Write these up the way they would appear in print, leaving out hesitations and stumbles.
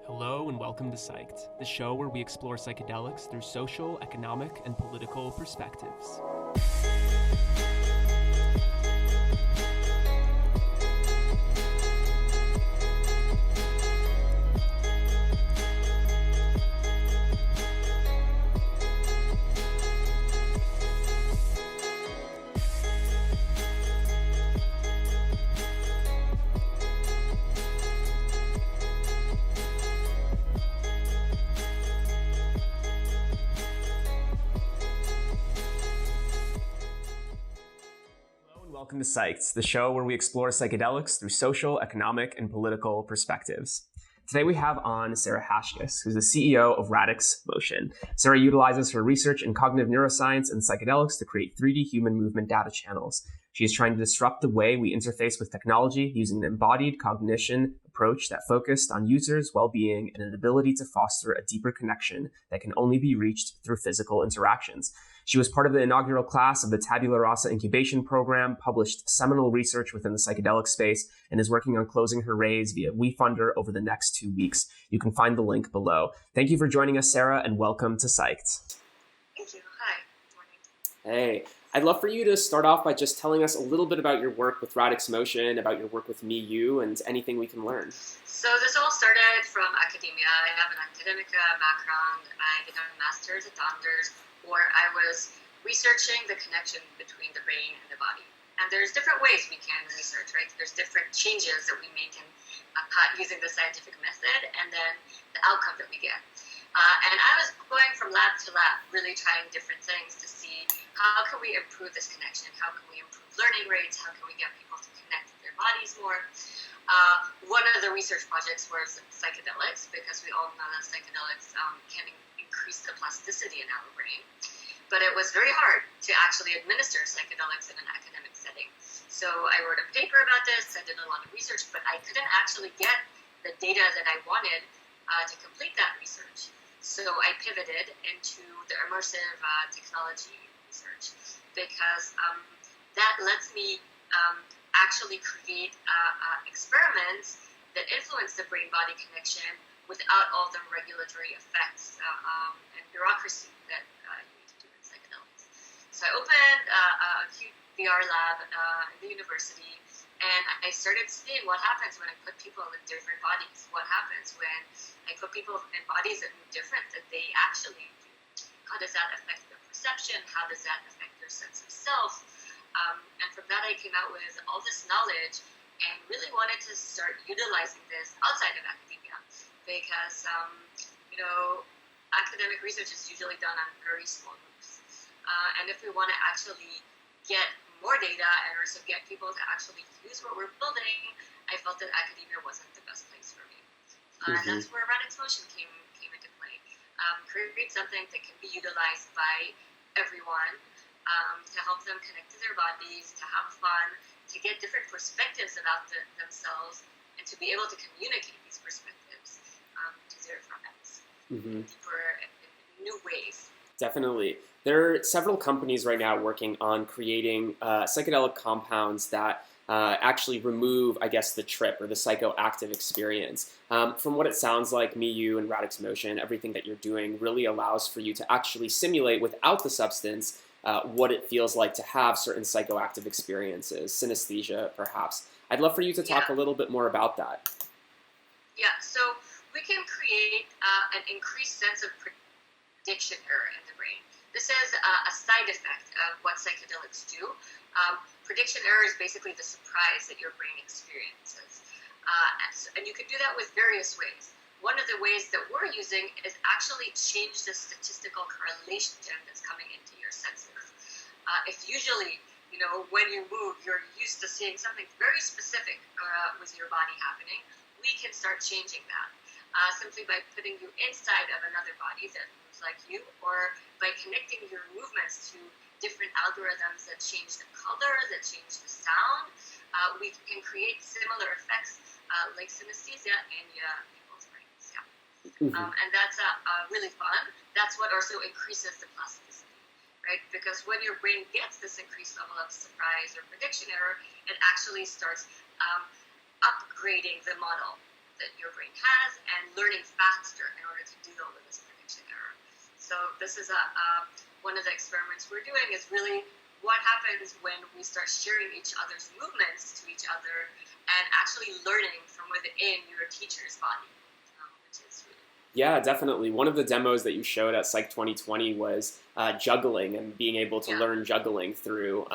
Hello and welcome to Psyched, the show where we explore psychedelics through social, economic, and political perspectives. Welcome to Psyched, the show where we explore psychedelics through social, economic, and political perspectives. Today we have on Sarah Hashkes, who's the CEO of Radix Motion. Sarah utilizes her research in cognitive neuroscience and psychedelics to create 3D human movement data channels. She is trying to disrupt the way we interface with technology using an embodied cognition approach that focused on users' well-being and an ability to foster a deeper connection that can only be reached through physical interactions. She was part of the inaugural class of the Tabula Rasa incubation program, published seminal research within the psychedelic space, and is working on closing her raise via WeFunder over the next 2 weeks. You can find the link below. Thank you for joining us, Sarah, and welcome to Psyched. Thank you. Hi. Good Hey, morning. I'd love for you to start off by just telling us a little bit about your work with Radix Motion, about your work with Me, and anything we can learn. So this all started from academia. I have an academic background. I did a master's at Saunders, where I was researching the connection between the brain and the body. And there's different ways we can research, right? There's different changes that we make in using the scientific method, and then the outcome that we get. And I was going from lab to lab, really trying different things to see how can we improve this connection? How can we improve learning rates? How can we get people to connect with their bodies more? One of the research projects was psychedelics, because we all know that psychedelics can increase the plasticity in our brain. But it was very hard to actually administer psychedelics in an academic setting. So I wrote a paper about this, I did a lot of research, but I couldn't actually get the data that I wanted to complete that research. So I pivoted into the immersive technology research, because that lets me actually create experiments that influence the brain-body connection without all the regulatory effects and bureaucracy that you need to do in psychedelics. So I opened a VR lab in the university, and I started seeing what happens when I put people in different bodies. What happens when I put people in bodies that move different than they actually do? How does that affect their perception? How does that affect their sense of self? And from that, I came out with all this knowledge and really wanted to start utilizing this outside of academia, because academic research is usually done on very small groups. And if we want to actually get more data and also get people to actually use what we're building, I felt that academia wasn't the best place for me. And that's where Radix Motion came into play. Create something that can be utilized by everyone to help them connect to their bodies, to have fun, to get different perspectives about themselves, and to be able to communicate these perspectives to their friends for new ways. Definitely. There are several companies right now working on creating psychedelic compounds that actually remove, I guess, the trip or the psychoactive experience. From what it sounds like, Me and Radix Motion, everything that you're doing really allows for you to actually simulate without the substance what it feels like to have certain psychoactive experiences, synesthesia perhaps. I'd love for you to talk a little bit more about that. Yeah, so we can create an increased sense of prediction error in the brain. This is a side effect of what psychedelics do. Prediction error is basically the surprise that your brain experiences. And you can do that with various ways. One of the ways that we're using is actually change the statistical correlation that's coming into your senses. If usually, when you move, you're used to seeing something very specific with your body happening, we can start changing that. Simply by putting you inside of another body that moves like you, or by connecting your movements to different algorithms that change the color, that change the sound, we can create similar effects like synesthesia in people's brains. And that's really fun. That's what also increases the plasticity, right? Because when your brain gets this increased level of surprise or prediction error, it actually starts upgrading the model that your brain has and learning faster in order to deal with this prediction error. So this is one of the experiments we're doing is really what happens when we start sharing each other's movements to each other and actually learning from within your teacher's body, which is really Yeah, definitely. One of the demos that you showed at Psych 2020 was juggling and being able to learn juggling through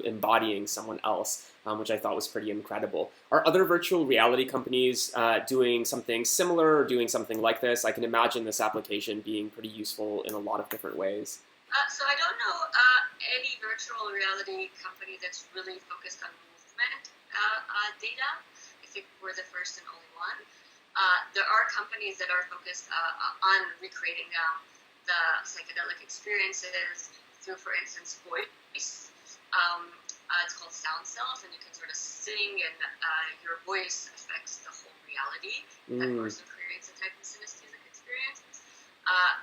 embodying someone else, which I thought was pretty incredible. Are other virtual reality companies doing something similar or doing something like this? I can imagine this application being pretty useful in a lot of different ways. So I don't know any virtual reality company that's really focused on movement data. I think we're the first and only one. There are companies that are focused on recreating the psychedelic experiences through, for instance, voice. It's called sound cells, and you can sort of sing, and your voice affects the whole reality. That also creates a type of synesthetic experience.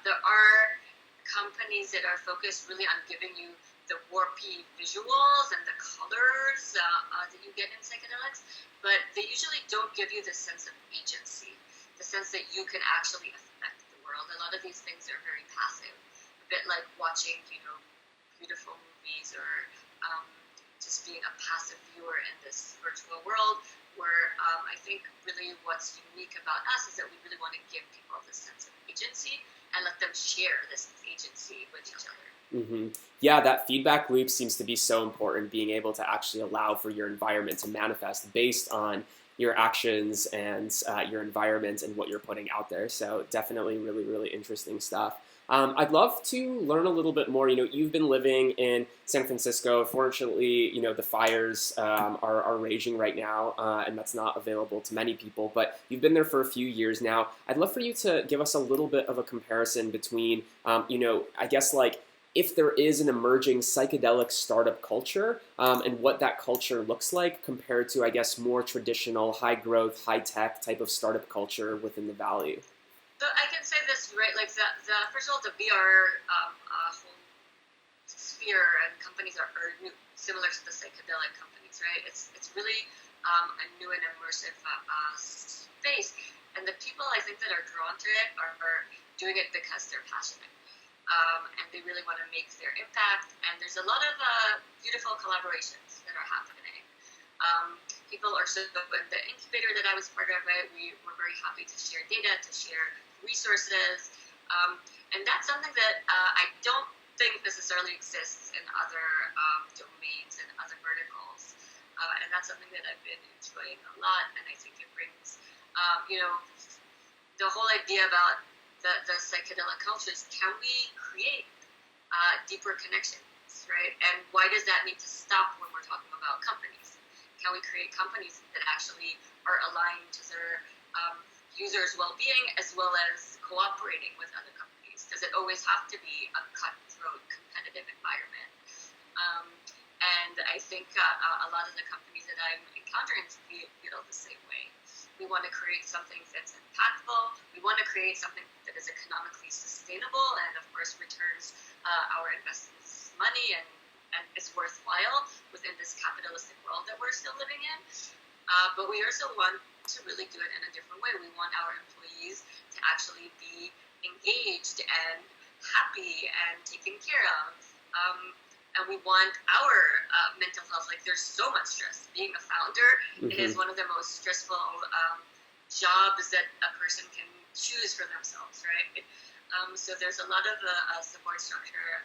There are companies that are focused really on giving you the warpy visuals and the colors that you get in psychedelics, but they usually don't give you the sense of agency, the sense that you can actually affect the world. A lot of these things are very passive, a bit like watching, beautiful movies or just being a passive viewer in this virtual world, where I think really what's unique about us is that we really want to give people this sense of agency and let them share this agency with each other. Yeah, that feedback loop seems to be so important, being able to actually allow for your environment to manifest based on your actions and your environment and what you're putting out there. So definitely really, really interesting stuff. I'd love to learn a little bit more. You've been living in San Francisco. Fortunately, the fires are raging right now, and that's not available to many people. But you've been there for a few years now. I'd love for you to give us a little bit of a comparison between, I guess if there is an emerging psychedelic startup culture and what that culture looks like compared to, I guess, more traditional, high-growth, high-tech type of startup culture within the Valley. So I can say this, right? Like first of all, the VR whole sphere and companies are new, similar to the psychedelic companies, right? It's really a new and immersive space, and the people I think that are drawn to it are doing it because they're passionate. And they really want to make their impact. And there's a lot of beautiful collaborations that are happening. People are in the incubator that I was part of it. We were very happy to share data, to share resources. And that's something that I don't think necessarily exists in other domains and other verticals. And that's something that I've been enjoying a lot. And I think it brings, the whole idea about the psychedelic cultures, can we create deeper connections, right? And why does that need to stop when we're talking about companies? Can we create companies that actually are aligned to their users' well-being as well as cooperating with other companies? Does it always have to be a cutthroat, competitive environment? And I think a lot of the companies that I'm encountering feel the same way. We want to create something that's impactful. We want to create something that is economically sustainable and, of course, returns our investors money and is worthwhile within this capitalistic world that we're still living in. But we also want to really do it in a different way. We want our employees to actually be engaged and happy and taken care of. And we want our mental health. Like, there's so much stress. Being a founder, it is one of the most stressful jobs that a person can choose for themselves, right? So there's a lot of support structure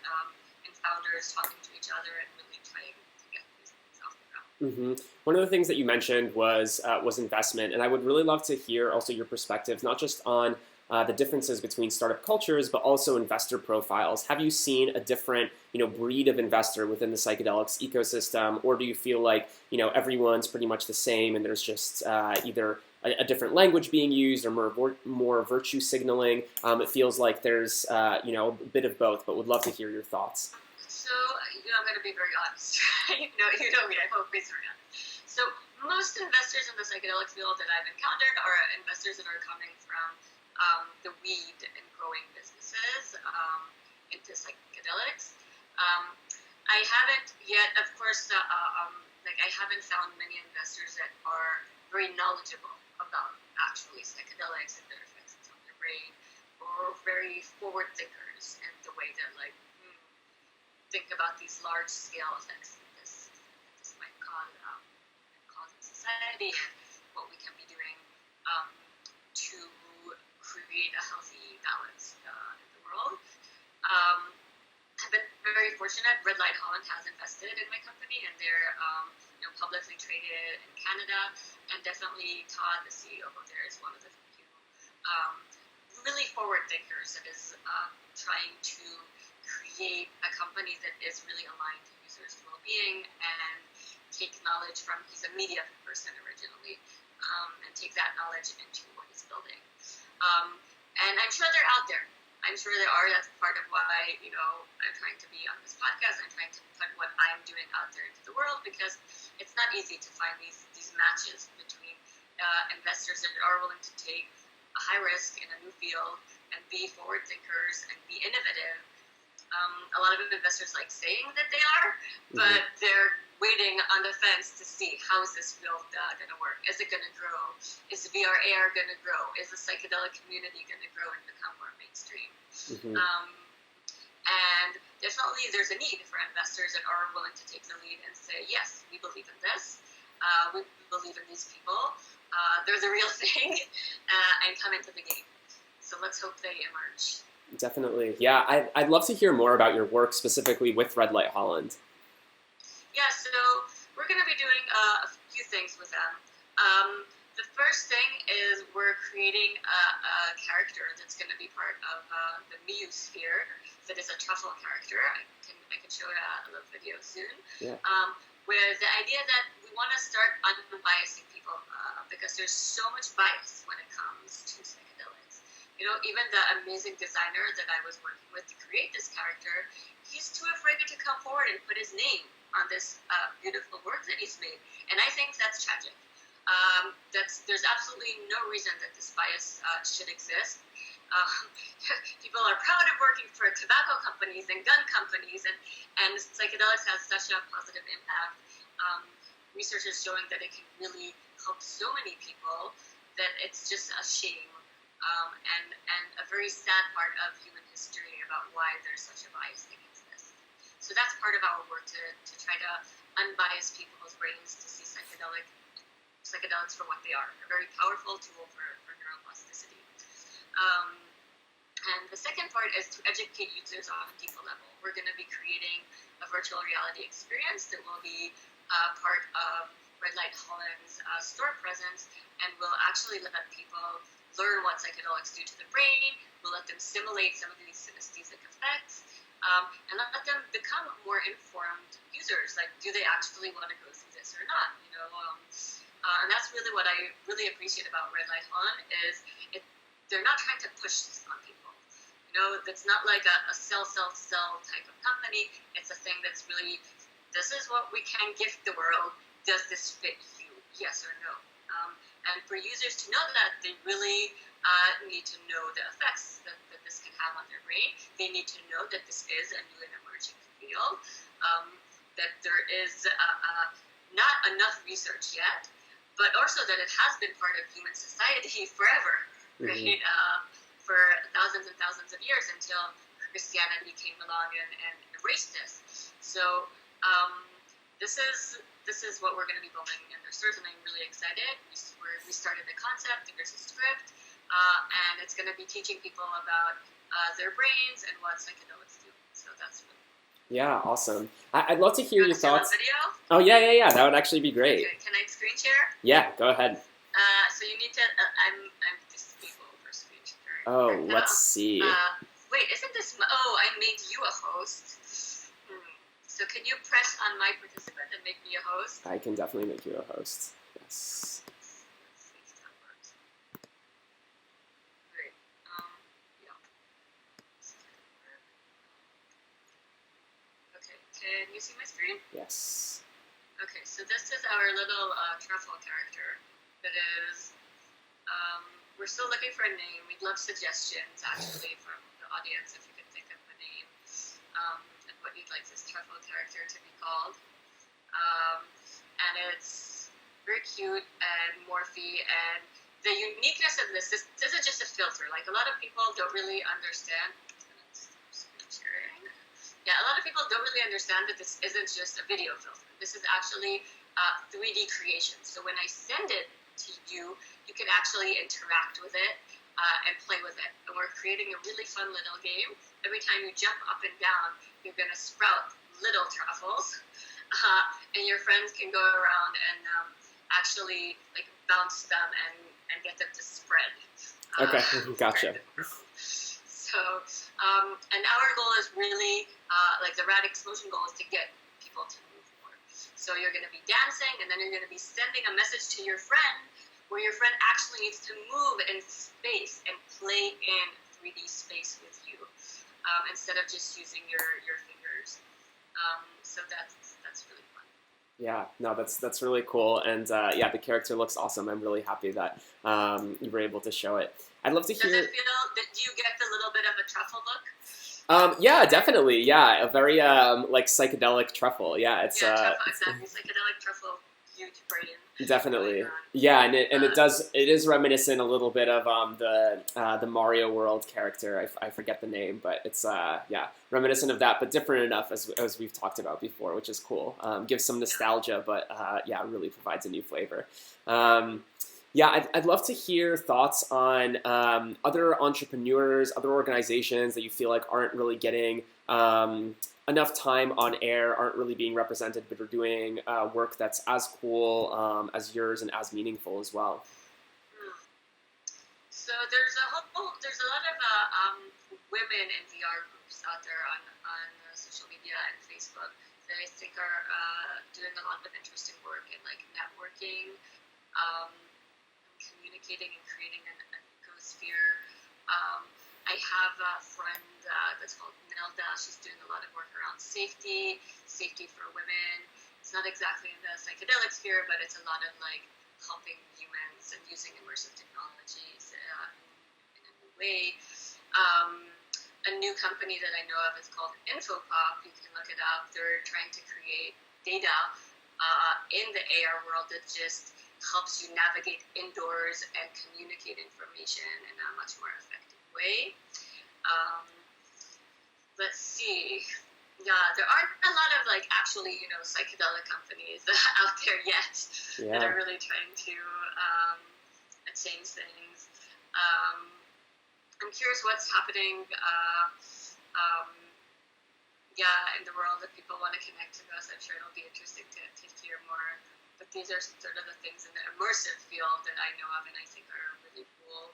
in founders talking to each other and really trying to get these things off the ground. One of the things that you mentioned was investment, and I would really love to hear also your perspectives, not just on the differences between startup cultures, but also investor profiles. Have you seen a different, breed of investor within the psychedelics ecosystem, or do you feel like, everyone's pretty much the same and there's just either a different language being used or more virtue signaling? It feels like there's, a bit of both, but would love to hear your thoughts. So, I'm going to be very honest. you know me, I'm always very honest. So, most investors in the psychedelic field that I've encountered are investors that are coming from the weed and growing businesses into psychedelics. I haven't yet, of course, I haven't found many investors that are very knowledgeable about actually psychedelics and their effects on the brain, or very forward thinkers and the way that think about these large scale effects that this might cause in society, what we can be doing to create a healthy balance in the world. I've been very fortunate. Red Light Holland has invested in my company, and they're publicly traded in Canada. And definitely Todd, the CEO there, is one of the few really forward thinkers that is trying to create a company that is really aligned to users' well-being and take knowledge from. He's a media person originally, and take that knowledge into what he's building. And I'm sure they're out there. I'm sure there are. That's part of why, I'm trying to be on this podcast. I'm trying to put what I'm doing out there into the world, because it's not easy to find these matches between investors that are willing to take a high risk in a new field and be forward thinkers and be innovative. A lot of investors like saying that they are, but they're waiting on the fence to see, how is this field going to work? Is it going to grow? Is VR AR going to grow? Is the psychedelic community going to grow and become more mainstream? And definitely there's a need for investors that are willing to take the lead and say, yes, we believe in this. We believe in these people. They're the real thing, and come into the game. So let's hope they emerge. Definitely. Yeah, I'd love to hear more about your work specifically with Red Light Holland. Yeah, so we're going to be doing a few things with them. The first thing is we're creating a character that's going to be part of the Miu sphere that is a truffle character. I can show you a little video soon. Yeah. With the idea that we want to start unbiasing people because there's so much bias when it comes to psychedelics. Even the amazing designer that I was working with to create this character, he's too afraid to come forward and put his name on this beautiful work that he's made. And I think that's tragic. There's absolutely no reason that this bias should exist. People are proud of working for tobacco companies and gun companies, and psychedelics has such a positive impact. Research is showing that it can really help so many people that it's just a shame. And a very sad part of human history about why there's such a bias against this. So that's part of our work to try to unbias people's brains to see psychedelics for what they are, a very powerful tool for neuroplasticity. And the second part is to educate users on a deeper level. We're going to be creating a virtual reality experience that will be part of Red Light Holland's store presence, and will actually let people learn what psychedelics do to the brain. We'll let them simulate some of these synesthetic effects, and let them become more informed users. Like, do they actually want to go through this or not? And that's really what I really appreciate about Red Light Holland is they're not trying to push this on people. That's not like a sell type of company. It's a thing that's really, this is what we can gift the world. Does this fit you? Yes or no? And for users to know that, they really need to know the effects that this can have on their brain. They need to know that this is a new and emerging field, that there is not enough research yet, but also that it has been part of human society forever, right? For thousands and thousands of years, until Christianity came along and erased this. So this is what we're going to be building in the stores, and I'm really excited. We started the concept, there's a script, and it's going to be teaching people about their brains and what psychedelics do. So that's really cool. Yeah, awesome. I'd love to hear your thoughts. Video? Oh, yeah. That would actually be great. Okay. Can I screen share? Yeah, go ahead. So you need to, I'm disable for screen share. Oh, let's see. Wait, isn't this, I made you a host. So can you press on my participant and make me a host? I can definitely make you a host. Yes. Let's see if that works. Great. Yeah. Okay, can you see my screen? Yes. Okay, so this is our little truffle character that is, we're still looking for a name. We'd love suggestions, actually, from the audience, if you could think of a name. And what you'd like this truffle character to be called. And it's very cute and morphy, and the uniqueness of this isn't just a filter. Like a lot of people don't really understand. Yeah, a lot of people don't really understand that this isn't just a video filter. This is actually 3D creation. So when I send it to you, you can actually interact with it and play with it. And we're creating a really fun little game. Every time you jump up and down, you're going to sprout little truffles. And your friends can go around and actually like bounce them and get them to spread. Okay, gotcha. So, and our goal is really, like the Radix Motion goal is to get people to move more. So you're going to be dancing, and then you're going to be sending a message to your friend where your friend actually needs to move in space and play in 3D space with you instead of just using your fingers. So that's really fun. Yeah, no, that's really cool, and yeah, the character looks awesome. I'm really happy that you were able to show it. I'd love to hear. Does it feel that you get the little bit of a truffle look? Yeah, definitely. Yeah, a very like psychedelic truffle. Yeah, it's truffle, exactly. Psychedelic truffle, huge brain. Definitely. Yeah, and it is reminiscent a little bit of the Mario World character. I forget the name, but it's yeah, reminiscent of that, but different enough as we've talked about before, which is cool. Gives some nostalgia, but yeah, really provides a new flavor. Yeah, I'd love to hear thoughts on other entrepreneurs, other organizations that you feel like aren't really getting enough time on air, aren't really being represented, but are doing work that's as cool as yours and as meaningful as well. So there's a lot of women in VR groups out there on social media and Facebook that I think are doing a lot of interesting work in like networking, communicating and creating an ecosphere. I have a friend that's called Nelda. She's doing a lot of work around safety for women. It's not exactly in the psychedelic sphere, but it's a lot of like helping humans and using immersive technologies in a new way. A new company that I know of is called Infopop. You can look it up. They're trying to create data in the AR world that just helps you navigate indoors and communicate information in a much more effective way. Let's see. Yeah, there aren't a lot of like actually, psychedelic companies out there yet that are really trying to change things. I'm curious what's happening. In the world, if people want to connect to us, I'm sure it'll be interesting to hear more. But these are sort of the things in the immersive field that I know of and I think are really cool.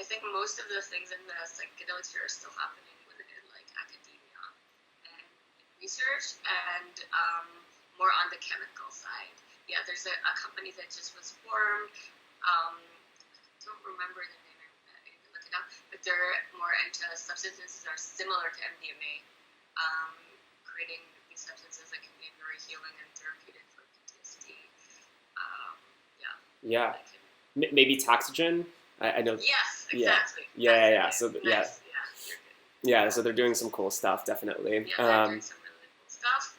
I think most of the things in the psychedelic sphere are still happening within like academia and research and more on the chemical side. Yeah, there's a company that just was formed. Don't remember the name. I need to look it up. But they're more into substances that are similar to MDMA, creating these substances that can be very healing and therapeutic for PTSD. Yeah. Maybe Taxogen. I know. Yes, exactly. Yeah. So nice. Yeah. So they're doing some cool stuff, definitely. Yeah, they're doing some really cool stuff.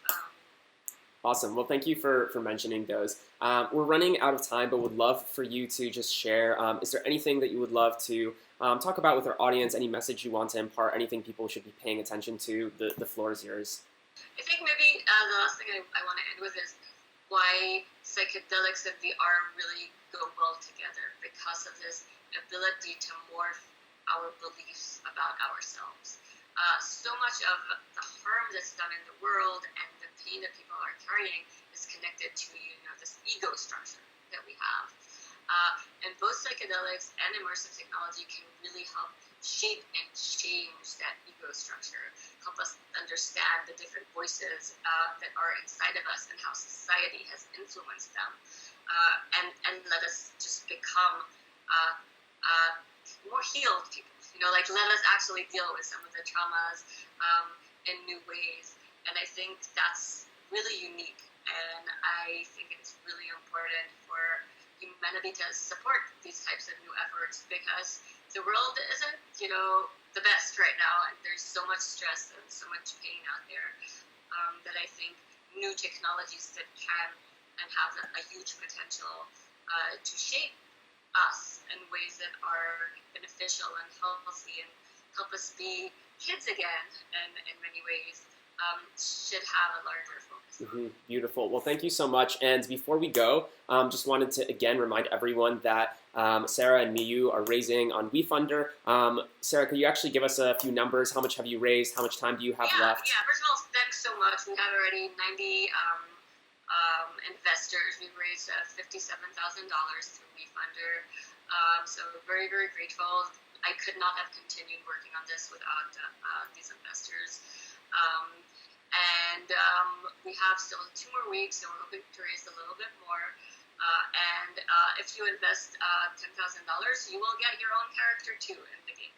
Awesome. Well, thank you for mentioning those. We're running out of time, but would love for you to just share. Is there anything that you would love to talk about with our audience? Any message you want to impart? Anything people should be paying attention to? The floor is yours. I think maybe the last thing I want to end with is why psychedelics and VR really go well together because of this ability to morph our beliefs about ourselves. So much of the harm that's done in the world and the pain that people are carrying is connected to this ego structure that we have. And both psychedelics and immersive technology can really help shape and change that ego structure, help us understand the different voices that are inside of us and how society has influenced them, and let us just become more healed people. Let us actually deal with some of the traumas in new ways. And I think that's really unique. And I think it's really important for humanity to support these types of new efforts because the world isn't, the best right now. And there's so much stress and so much pain out there that I think new technologies that can and have a huge potential to shape us in ways that are beneficial and healthy and help us be kids again in many ways, should have a larger focus. Beautiful. Well, thank you so much. And before we go, just wanted to again remind everyone that Sarah and Miyu are raising on WeFunder. Sarah, could you actually give us a few numbers? How much have you raised? How much time do you have left? Yeah. First of all, thanks so much. We have already 90 investors. We've raised $57,000 through WeFunder. So very, very grateful. I could not have continued working on this without these investors. We have still 2 more weeks, so we're hoping to raise a little bit more. If you invest $10,000, you will get your own character too in the game.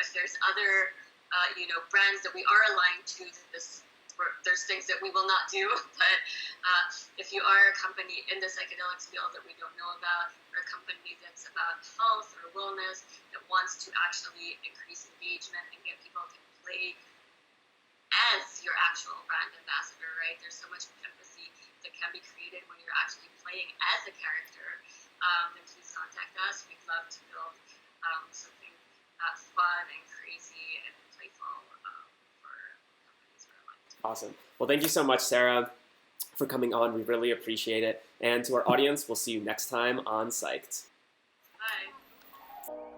If there's other, brands that we are aligned to, there's things that we will not do. But if you are a company in the psychedelics field that we don't know about, or a company that's about health or wellness that wants to actually increase engagement and get people to play as your actual brand ambassador, right? There's so much empathy that can be created when you're actually playing as a character. Then please contact us. We'd love to build something fun and crazy and playful for companies we're aligned to. Awesome. Well, thank you so much, Sarah, for coming on. We really appreciate it. And to our audience, we'll see you next time on Psyched. Bye.